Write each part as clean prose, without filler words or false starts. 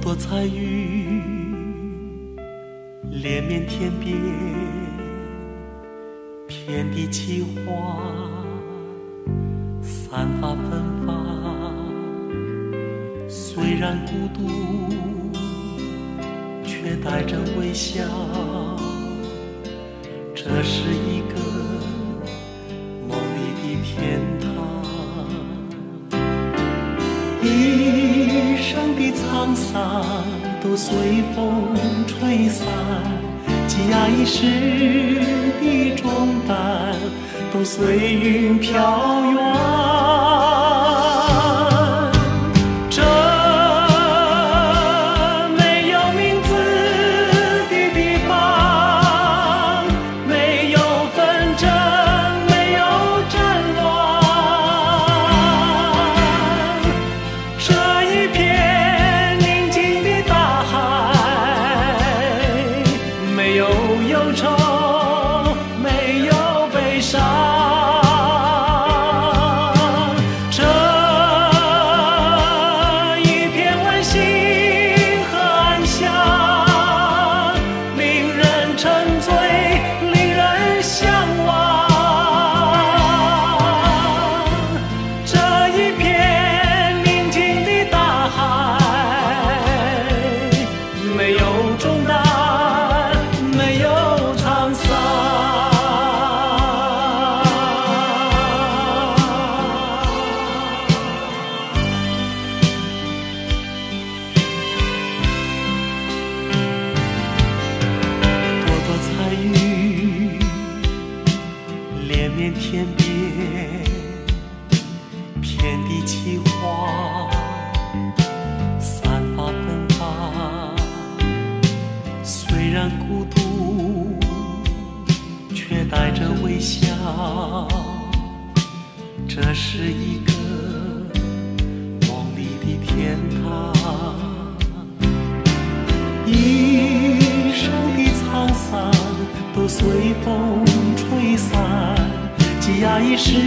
朵彩云连绵天边，遍地奇花散发芬芳。虽然孤独，却带着微笑。这是一个梦里的天堂，一生的沧桑都随风吹散，挤压一时的重担都随云飘远。天边遍地奇花散发芬芳，虽然孤独，却带着微笑。这是一个梦里的天堂，一生的沧桑都随风吹散，挤压一时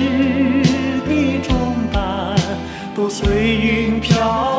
的重担都随云飘